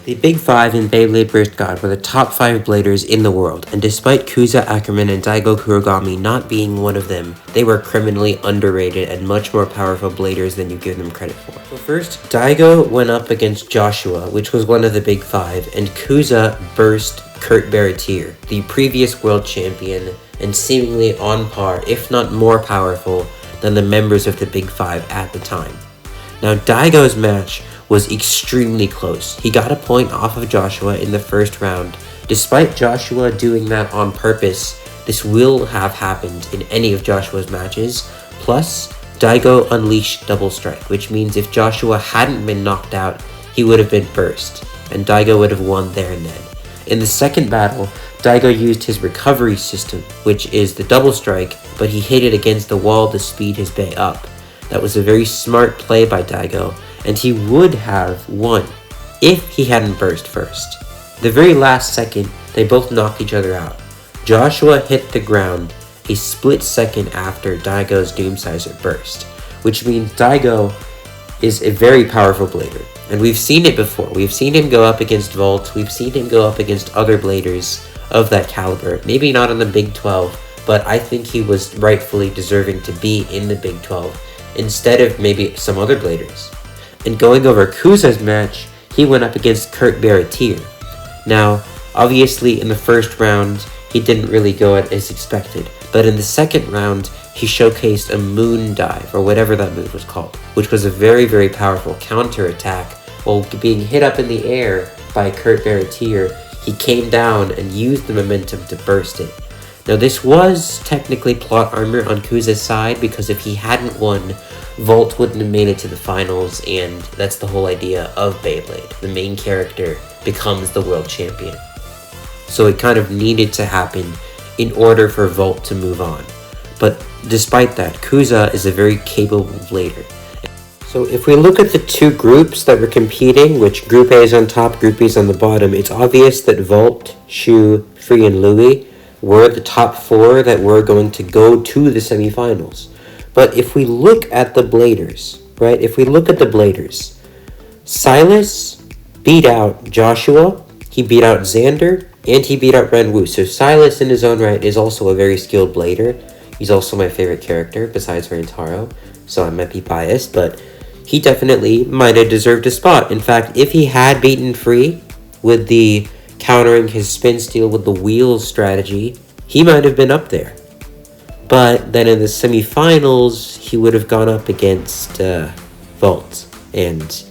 The Big Five in Beyblade Burst God were the top 5 bladers in the world, and despite Cuza, Ackerman, and Daigo Kurogami not being one of them, they were criminally underrated and much more powerful bladers than you give them credit for. So first, Daigo went up against Joshua, which was one of the Big Five, and Cuza burst Kurt Baratier, the previous world champion, and seemingly on par, if not more powerful, than the members of the Big Five at the time. Now, Daigo's match was extremely close. He got a point off of Joshua in the first round. Despite Joshua doing that on purpose, this will have happened in any of Joshua's matches. Plus, Daigo unleashed double strike, which means if Joshua hadn't been knocked out, he would have been burst, and Daigo would have won there and then. In the second battle, Daigo used his recovery system, which is the double strike, but he hit it against the wall to speed his bay up. That was a very smart play by Daigo, and he would have won if he hadn't burst first. The very last second, they both knocked each other out. Joshua hit the ground a split second after Daigo's Doomsizer burst, which means Daigo is a very powerful blader. And we've seen it before. We've seen him go up against Volt. We've seen him go up against other bladers of that caliber. Maybe not in the Big 12, but I think he was rightfully deserving to be in the Big 12 instead of maybe some other bladers. And going over Cuza's match, he went up against Kurt Baratier. Now, obviously in the first round, he didn't really go as expected, but in the second round, he showcased a moon dive, or whatever that move was called, which was a very, very powerful counter-attack. While being hit up in the air by Kurt Baratier, he came down and used the momentum to burst it. Now, this was technically plot armor on Cuza's side, because if he hadn't won, Volt wouldn't have made it to the finals, and that's the whole idea of Beyblade. The main character becomes the world champion. So it kind of needed to happen in order for Volt to move on. But despite that, Cuza is a very capable blader. So if we look at the two groups that were competing, which Group A is on top, Group B is on the bottom, it's obvious that Volt, Shu, Free, and Louie were the top 4 that were going to go to the semifinals. But if we look at the bladers, right? If we look at the bladers, Silas beat out Joshua, he beat out Xander, and he beat out Renwu. So Silas in his own right is also a very skilled blader. He's also my favorite character besides Rantaro, so I might be biased, but he definitely might have deserved a spot. In fact, if he had beaten Free with the countering his spin steal with the wheels strategy, he might have been up there. But then in the semifinals, he would have gone up against Volt, and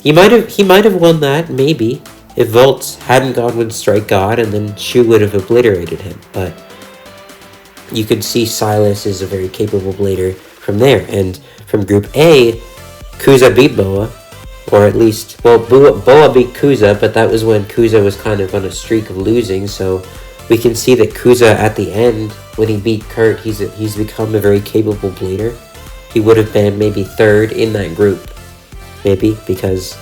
he might have won that, maybe, if Volt hadn't gone with Strike God, and then Shu would have obliterated him. But you could see Silas is a very capable blader from there. And from Group A, Cuza beat Boa, or at least, well, Boa beat Cuza, but that was when Cuza was kind of on a streak of losing, so we can see that Cuza at the end, when he beat Kurt, he's become a very capable blader. He would have been maybe 3rd in that group, maybe, because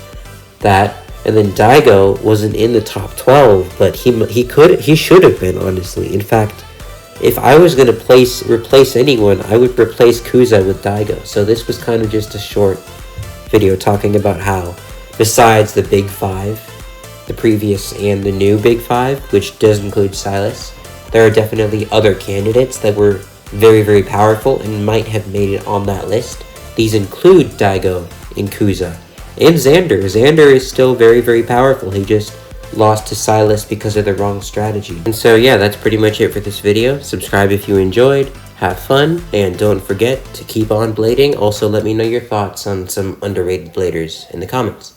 that. And then Daigo wasn't in the top 12, but he should have been, honestly. In fact, if I was going to replace anyone, I would replace Cuza with Daigo. So this was kind of just a short video talking about how, besides the Big 5, the previous and the new Big 5, which does include Silas, there are definitely other candidates that were very, very powerful and might have made it on that list. These include Daigo and Cuza. And Xander. Xander is still very, very powerful. He just lost to Silas because of the wrong strategy. And so yeah, that's pretty much it for this video. Subscribe if you enjoyed. Have fun, and don't forget to keep on blading. Also, let me know your thoughts on some underrated bladers in the comments.